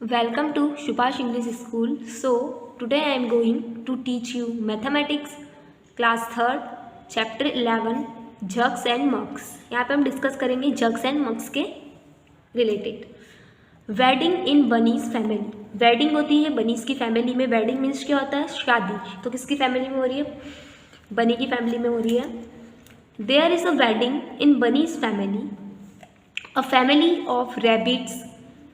Welcome to Subhash English School. So, today I am going to teach you mathematics class 3rd chapter 11 jugs and mugs. यहाँ पे हम discuss करेंगे jugs and mugs के related. Wedding in bunny's family. Wedding होती है bunnies की family में. Wedding means क्या होता है? शादी. तो किसकी फैमिली में हो रही है? बनी की फैमिली में हो रही है. There is a wedding in bunny's family. A family of rabbits.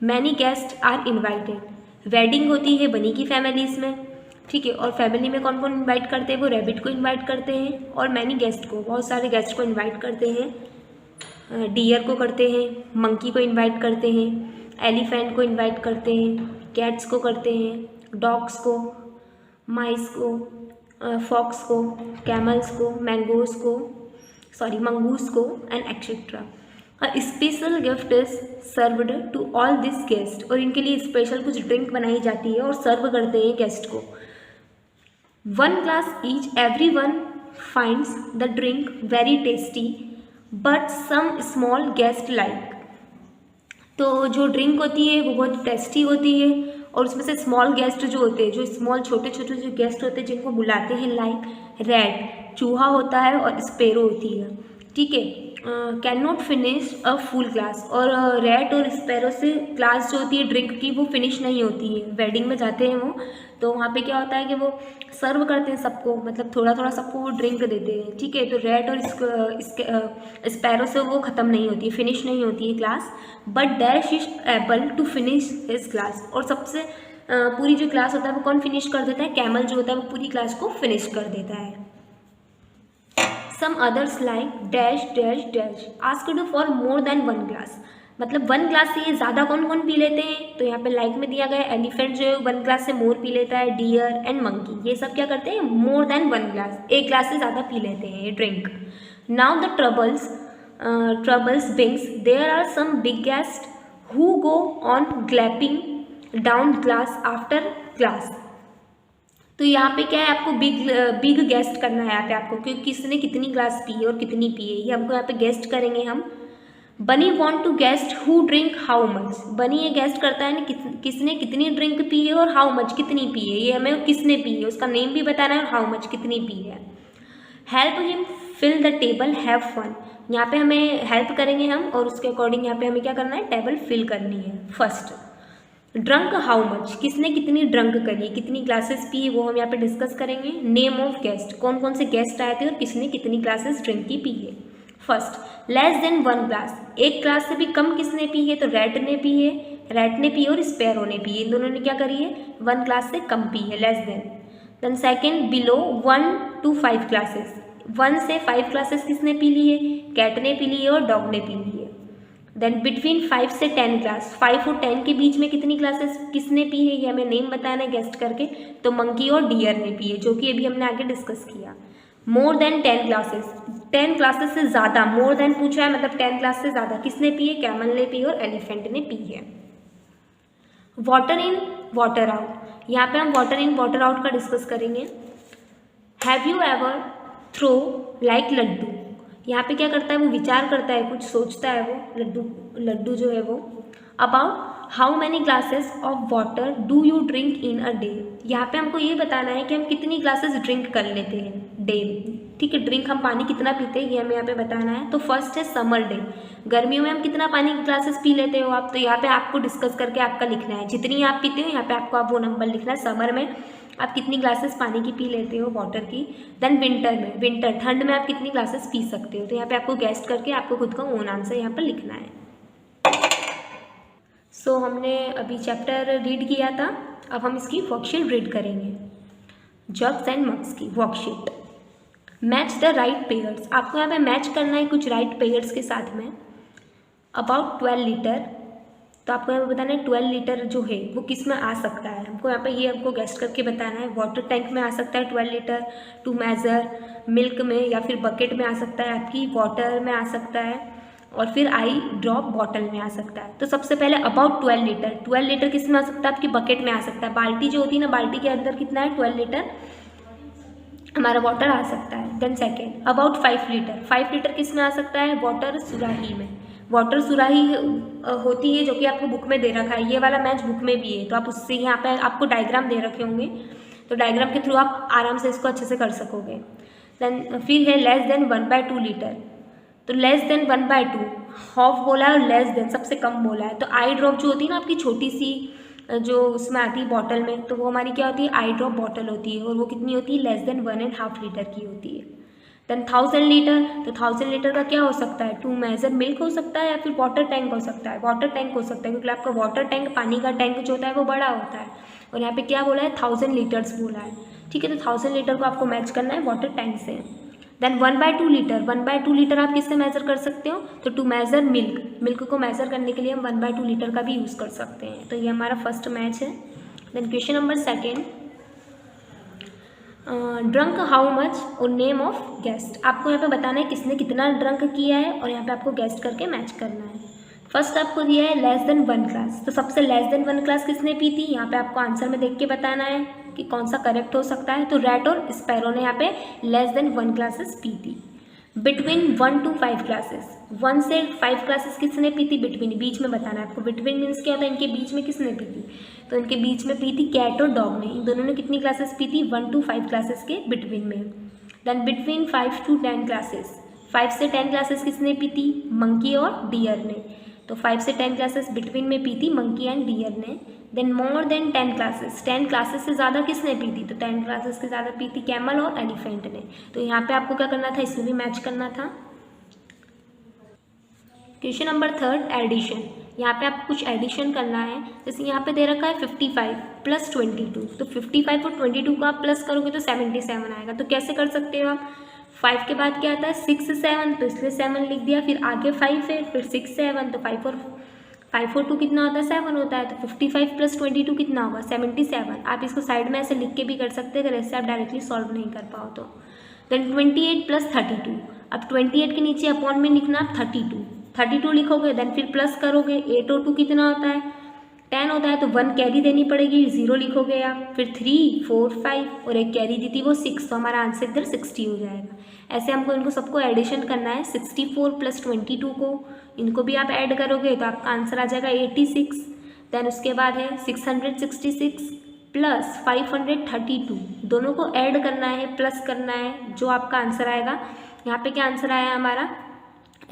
Many guest are invited. Wedding होती है बनी की फैमिलीज में, ठीक है. और फैमिली में कौन कौन इनवाइट करते हैं? वो रैबिट को इनवाइट करते हैं और मैनी गेस्ट को, बहुत सारे गेस्ट को इनवाइट करते हैं. डियर को करते हैं, मंकी को इनवाइट करते हैं, एलिफेंट को इनवाइट करते हैं, कैट्स को करते हैं, डॉग्स को, माइस को, फॉक्स को, कैमल्स को, मंगूस को and etcetera. Special gift is served to all this guest. और इनके लिए स्पेशल कुछ ड्रिंक बनाई जाती है और सर्व करते हैं गेस्ट को. One glass each. Every one finds the drink very tasty but some small guest like. तो जो ड्रिंक होती है वो बहुत टेस्टी होती है और उसमें से स्मॉल गेस्ट जो होते हैं, जो स्मॉल छोटे छोटे जो गेस्ट होते हैं जिनको बुलाते हैं, लाइक रैट, चूहा होता है, और स्पैरो होती है, ठीक है. Can not finish a full glass. और रैट और स्पैरो से ग्लास जो होती है ड्रिंक की वो फिनिश नहीं होती है. वेडिंग में जाते हैं वो, तो वहाँ पे क्या होता है कि वो सर्व करते हैं सबको, मतलब थोड़ा थोड़ा सबको वो ड्रिंक देते हैं, ठीक है. तो रैट और स्पैरो से वो ख़त्म नहीं होती है, फिनिश नहीं होती है glass. But dash is able to finish his glass. और सबसे पूरी जो ग्लास होता है वो कौन फिनिश कर देता है? कैमल जो होता है वो पूरी ग्लास को फिनिश कर देता है. Some others like dash dash dash asked for more than one glass. मतलब 1 ग्लास से ज़्यादा कौन कौन पी लेते हैं? तो यहाँ पे लाइक में दिया गया है एलिफेंट जो है 1 ग्लास से मोर पी लेता है, डियर एंड मंकी ये सब क्या करते हैं? मोर देन 1 ग्लास, 1 ग्लास से ज़्यादा पी लेते हैं ये drink. Now the troubles begins. There are some big guest who go on gulping down glass after glass. तो यहाँ पे क्या है, आपको बिग गेस्ट करना है यहाँ पे आपको, क्योंकि किसने कितनी ग्लास पी है और कितनी पी है ये हमको यहाँ पे गेस्ट करेंगे हम. Bunny want to guest who drink how much. Bunny ये गेस्ट करता है ना किसने कितनी ड्रिंक पी है और हाउ मच कितनी पी है, ये हमें किसने पी है उसका नेम भी बताना है और हाउ मच कितनी पी है. Help him fill the table, have fun. यहाँ पे हमें हेल्प करेंगे हम और उसके अकॉर्डिंग यहाँ पे हमें क्या करना है? टेबल फिल करनी है. First drunk how much. किसने कितनी ड्रंक करी, कितनी ग्लासेस पी, वो हम यहाँ पे डिस्कस करेंगे. Name of guest. कौन कौन से गेस्ट आए थे और किसने कितनी ग्लासेस ड्रिंक की पी है. First less than 1 glass. 1 glass से भी कम किसने पी है? तो रैट ने पी है, और स्पैरो ने पी है. इन दोनों ने क्या करी है? 1 ग्लास से कम पी है, less than. Then second below 1 to 5 glasses. 1 से 5 ग्लासेस किसने पी ली है? कैट ने पी ली है और डॉग ने पी ली है. देन बिटवीन 5 से 10 ग्लास. 5 और 10 के बीच में कितनी ग्लासेस किसने पी है ये हमें नेम बताना है गेस्ट करके. तो मंकी और डियर ने पी है, जो कि अभी हमने आगे डिस्कस किया. मोर देन 10 ग्लासेस. 10 ग्लासेस से ज़्यादा, मोर देन पूछा है मतलब 10 ग्लास से ज़्यादा किसने पी है? कैमल ने पी और एलिफेंट ने पी है. Water in water out. यहाँ पे हम वाटर इन वाटर आउट का डिस्कस करेंगे. Have you ever throw like laddoo. यहाँ पे क्या करता है? वो विचार करता है, कुछ सोचता है वो लड्डू जो है वो. About how many glasses of water do you drink in a day. यहाँ पे हमको ये बताना है कि हम कितनी ग्लासेस ड्रिंक कर लेते हैं डे, ठीक है. ड्रिंक हम पानी कितना पीते हैं ये हमें यहाँ पे बताना है. तो फर्स्ट है समर डे. गर्मियों में हम कितना पानी ग्लासेस पी लेते हो आप? तो यहाँ पे आपको डिस्कस करके आपका लिखना है, जितनी आप पीते हो यहाँ पे आपको आप वो नंबर लिखना है. समर में आप कितनी ग्लासेस पानी की पी लेते हो, वाटर की. देन विंटर ठंड में आप कितनी ग्लासेस पी सकते हो. तो यहाँ पे आपको गेस्ट करके आपको खुद का ओन आंसर यहाँ पर लिखना है. सो हमने अभी चैप्टर रीड किया था, अब हम इसकी वर्कशीट रीड करेंगे. जग्स एंड मग्स की worksheet. Match the right pairs. आपको यहाँ पे मैच करना है कुछ राइट पेयर्स के साथ में. About 12 litre. तो आपको यहाँ पे बताना है 12 लीटर जो है वो किस में आ सकता है. हमको यहाँ पे ये हमको गेस्ट करके बताना है. वाटर टैंक में आ सकता है 12 लीटर, टू मेजर, मिल्क में या फिर बकेट में आ सकता है, आपकी वाटर में आ सकता है, और फिर आई ड्रॉप बॉटल में आ सकता है. तो सबसे पहले अबाउट 12 लीटर. 12 लीटर किस में आ सकता है? आपकी बकेट में आ सकता है. बाल्टी जो होती है ना, बाल्टी के अंदर कितना है? 12 लीटर हमारा वाटर आ सकता है. Then second about 5 litre. 5 litre किस में आ सकता है? वाटर सुराही में. वाटर सुराही होती है जो कि आपको बुक में दे रखा है, ये वाला मैच बुक में भी है, तो आप उससे यहाँ पे आपको डायग्राम दे रखे होंगे, तो डायग्राम के थ्रू आप आराम से इसको अच्छे से कर सकोगे। देन फिर है लेस देन 1/2 लीटर, तो लेस देन 1/2 हाफ बोला है और लेस देन सबसे कम बोला है। तो आई ड्रॉप जो होती है ना आपकी छोटी सी जो उसमें आती है बॉटल में, तो वो हमारी क्या होती है, आई ड्रॉप बॉटल होती है, और वो कितनी होती है, लेस देन 1.5 लीटर की होती है। देन 1000 लीटर, तो 1000 लीटर का क्या हो सकता है, टू मेजर मिल्क हो सकता है या फिर वाटर टैंक हो सकता है, वाटर टैंक हो सकता है, क्योंकि आपका वाटर टैंक पानी का टैंक जो होता है वो बड़ा होता है, और यहाँ पे क्या बोला है, 1000 लीटर्स बोला है, ठीक है। तो 1000 लीटर को आपको मैच करना है वाटर टैंक से। देन 1/2 लीटर, 1/2 लीटर आप किससे मेज़र कर सकते हो, तो टू मेज़र मिल्क, मिल्क को मेज़र करने के लिए हम 1/2 लीटर का भी यूज़ कर सकते हैं। तो ये हमारा फर्स्ट मैच है। Then question number second, drunk how much और नेम ऑफ गेस्ट, आपको यहाँ पे बताना है किसने कितना ड्रंक किया है, और यहाँ पे आपको गेस्ट करके मैच करना है। फर्स्ट आपको दिया है लेस देन 1 ग्लास, तो सबसे लेस देन 1 ग्लास किसने पी थी, यहाँ पे आपको आंसर में देख के बताना है कि कौन सा करेक्ट हो सकता है। तो रैट और स्पैरो ने यहाँ पे लेस देन 1 ग्लासेस पी थी। बिटवीन 1 to 5 ग्लासेस, 1 से 5 ग्लासेस किसने पी थी, बिटवीन, बीच में बताना है आपको। बिटवीन मीन्स क्या होता है, इनके बीच में किसने पी थी, तो इनके बीच में पी थी कैट और डॉग ने, इन दोनों ने कितनी क्लासेस पी थी, 1 to 5 ग्लासेस के बिटवीन में। देन बिटवीन 5 to 10 ग्लासेस, 5 से 10 ग्लासेस किसने पी थी, मंकी और डियर ने, तो 5 से 10 क्लासेस बिटवीन में पी थी मंकी एंड डियर ने। Then more than 10 classes, 10 classes से ज़्यादा किसने पी थी, तो 10 क्लासेस से ज़्यादा पी थी कैमल और एलिफेंट ने। तो यहाँ पे आपको क्या करना था, इसमें भी मैच करना था। क्वेश्चन नंबर थर्ड, एडिशन, यहाँ पे आपको कुछ एडिशन करना है। जैसे यहाँ पे दे रखा है 55 + 22, तो 55 और 22 को आप प्लस करोगे तो 77 आएगा। तो कैसे कर सकते हो आप, 5 के बाद क्या आता है 6 7, तो इसलिए 7 लिख दिया, फिर आगे 5 है, फिर 6 7, तो 5 और 2 कितना होता है, 7 होता है। तो 55 + 22 कितना होगा, 77। आप इसको साइड में ऐसे लिख के भी कर सकते हैं अगर ऐसे आप डायरेक्टली सॉल्व नहीं कर पाओ तो। देन 28 + 32, अब 28 के नीचे अपॉन में लिखना आप 32 लिखोगे, देन फिर प्लस करोगे, 8 और 2 कितना होता है, 10 होता है, तो 1 कैरी देनी पड़ेगी, 0 लिखोगे आप, फिर 3 4 5 और एक कैरी दी थी वो 6, तो हमारा आंसर इधर 60 हो जाएगा। ऐसे हमको इनको सबको एडिशन करना है, 64 + 22 को, इनको भी आप ऐड करोगे तो आपका आंसर आ जाएगा 86। देन उसके बाद है 666 + 532, दोनों को ऐड करना है, प्लस करना है, जो आपका आंसर आएगा, यहाँ पे क्या आंसर आया हमारा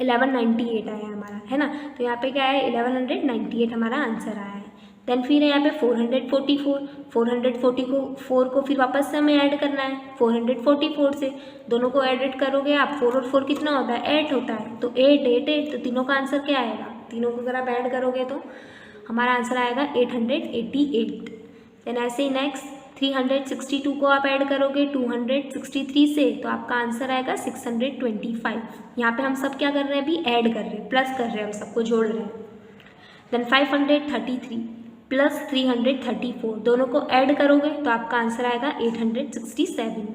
1198 आया हमारा, है ना। तो यहाँ पे क्या है 1198 हमारा आंसर आया है। देन फिर है यहाँ पे 444 को फिर वापस से हमें ऐड करना है 444 से, दोनों को ऐड करोगे आप, 4 और 4 कितना होता है 8 होता है, तो 8 8 8, तो तीनों का आंसर क्या आएगा, तीनों को अगर आप ऐड करोगे तो हमारा आंसर आएगा 888। देन ऐसे ही नेक्स्ट 362 को आप ऐड करोगे 263 से, तो आपका आंसर आएगा 625। यहाँ पे हम सब क्या कर रहे हैं, अभी ऐड कर रहे हैं, प्लस कर रहे हैं, हम सबको जोड़ रहे हैं। देन 533 + 334, दोनों को ऐड करोगे तो आपका आंसर आएगा 867।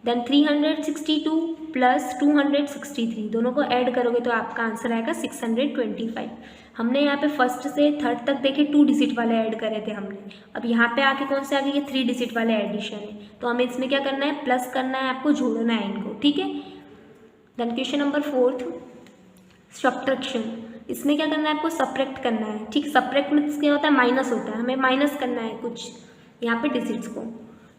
देन 362 + 263, दोनों को ऐड करोगे तो आपका आंसर आएगा 625। हमने यहाँ पे फर्स्ट से थर्ड तक देखे 2 डिजिट वाले ऐड करे थे हमने, अब यहाँ पे आके कौन से आ गए, ये 3 डिजिट वाले एडिशन है, तो हमें इसमें क्या करना है, प्लस करना है, आपको जोड़ना है इनको, ठीक है। Then question number fourth, subtraction, इसमें क्या करना है, आपको सब्ट्रैक्ट करना है, ठीक। सब्ट्रैक्ट में क्या होता है, माइनस होता है, हमें माइनस करना है कुछ यहाँ पे डिजिट्स को।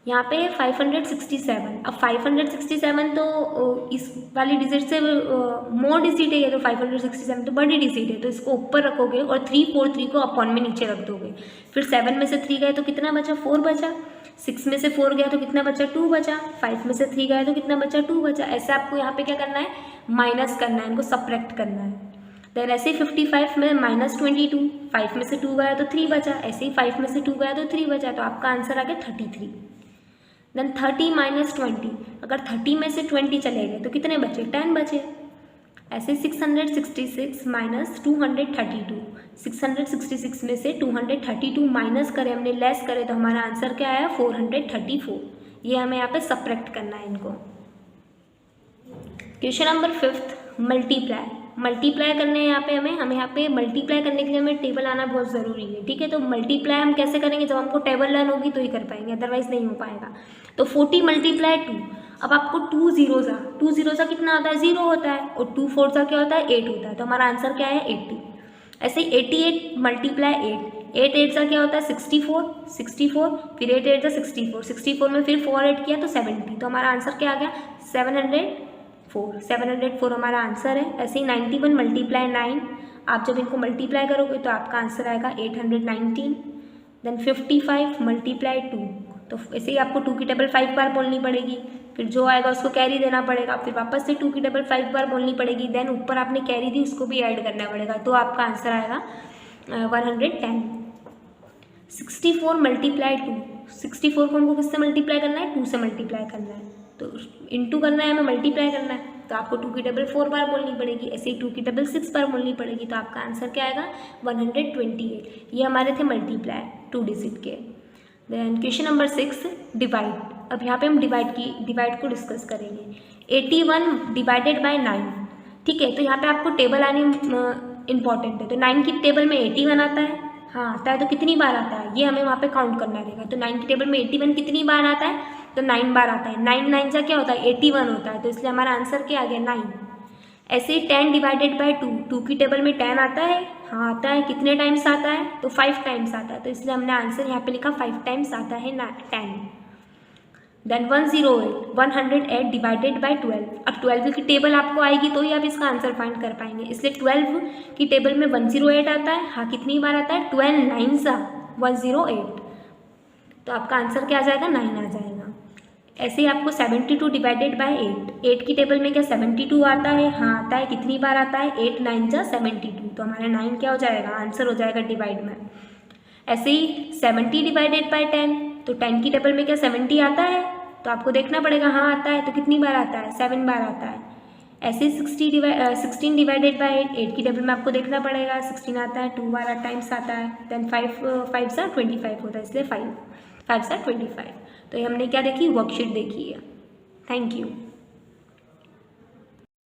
यहाँ पे 567, अब 567 तो इस वाली डिजिट से मोर डिजिट है, ये तो 567 तो बड़ी डिजिट है, तो इसको ऊपर रखोगे और 343 को अपॉन में नीचे रख दोगे। फिर 7 में से 3 गए तो कितना बचा, 4 बचा, 6 में से 4 गया तो कितना बचा, 2 बचा, 5 में से 3 गया तो कितना बचा, 2 बचा। ऐसे आपको यहाँ पे क्या करना है, माइनस करना है, इनको सब्ट्रैक्ट करना है। देन ऐसे ही 55 में -22, 5 में से 2 गया तो 3 बचा, ऐसे ही 5 में से 2 गया तो 3 बचा, तो आपका आंसर आ गया 33। देन 30 - 20, अगर 30 में से 20 चले गए तो कितने बचे, 10 बचे। ऐसे 666 - 232, 666 में से 232 माइनस करें हमने, लेस करें, तो हमारा आंसर क्या आया 434। ये हमें यहाँ पे सब्ट्रैक्ट करना है इनको। क्वेश्चन नंबर 5, मल्टीप्लाई करने हैं यहाँ पे हमें यहाँ पे मल्टीप्लाई करने के लिए हमें टेबल आना बहुत ज़रूरी है, ठीक है। तो मल्टीप्लाई हम कैसे करेंगे, जब हमको टेबल लर्न होगी तो ही कर पाएंगे, अदरवाइज नहीं हो पाएगा। तो 40 × 2, अब आपको 2 ज़ीरो कितना आता है, 0 होता है, और 2 4 क्या होता है, 8 होता है। तो हमारा आंसर क्या है, 80। ऐसे ही 88 मल्टीप्लाई 8 8 क्या होता है, 64, फिर 8 8 64 में फिर 4 ऐड किया तो 70। तो हमारा आंसर क्या आ गया, 704 हमारा आंसर है। ऐसे ही 91 मल्टीप्लाई 9, आप जब इनको मल्टीप्लाई करोगे तो आपका आंसर आएगा 819। देन 55 मल्टीप्लाई 2, तो ऐसे ही आपको 2 की टेबल 5 बार बोलनी पड़ेगी, फिर जो आएगा उसको कैरी देना पड़ेगा, फिर वापस से 2 की टेबल 5 बार बोलनी पड़ेगी, देन ऊपर आपने कैरी दी उसको भी ऐड करना पड़ेगा, तो आपका आंसर आएगा 110। 64 मल्टीप्लाई 2, 64 को हमको किससे मल्टीप्लाई करना है, 2 से मल्टीप्लाई करना है, तो इंटू करना है, हमें मल्टीप्लाई करना है, तो आपको 2 की टेबल 4 बार बोलनी पड़ेगी, ऐसे ही 2 की टेबल 6 बार बोलनी पड़ेगी, तो आपका आंसर क्या आएगा 128। ये हमारे थे मल्टीप्लाई 2 डिजिट के। Then question number 6, divide. अब यहाँ पे हम डिवाइड को डिस्कस करेंगे। 81 डिवाइडेड बाय 9, ठीक है, तो यहाँ पे आपको टेबल आनी इंपॉर्टेंट है। तो 9 की टेबल में 81 आता है, हाँ आता है, तो कितनी बार आता है ये हमें वहाँ पे काउंट करना रहेगा। तो 9 की टेबल में 81 कितनी बार आता है, तो 9 बार आता है। 9 9 क्या होता है, 81 होता है, तो इसलिए हमारा आंसर क्या आ गया, 9। ऐसे ही 10 डिवाइडेड बाय 2, 2 की टेबल में 10 आता है, हाँ आता है, कितने टाइम्स आता है, तो 5 टाइम्स आता है, तो इसलिए हमने आंसर यहाँ पे लिखा 5 टाइम्स आता है 10। Then 108 divided by 12। अब 12 की टेबल आपको आएगी तो ही आप इसका आंसर फाइंड कर पाएंगे, इसलिए 12 की टेबल में 108 आता है, हाँ कितनी बार आता है, 12 9 108, तो आपका आंसर क्या आ जाएगा, 9 आ जाएगा। ऐसे ही आपको 72 डिवाइडेड बाय 8 की टेबल में क्या 72 आता है, हाँ आता है, कितनी बार आता है, 8 9 72, तो हमारा 9 क्या हो जाएगा, आंसर हो जाएगा डिवाइड में। ऐसे ही 70 डिवाइडेड बाय 10, तो 10 की टेबल में क्या 70 आता है, तो आपको देखना पड़ेगा, हाँ आता है, तो कितनी बार आता है, 7 बार आता है। ऐसे ही 16 डिवाइडेड बाय 8 की टेबल में आपको देखना पड़ेगा, 16 आता है, 2 बार टाइम्स आता है। देन 5 25 होता है, इसलिए 5 25। तो ये हमने क्या देखी, वर्कशीट देखी है। Thank you.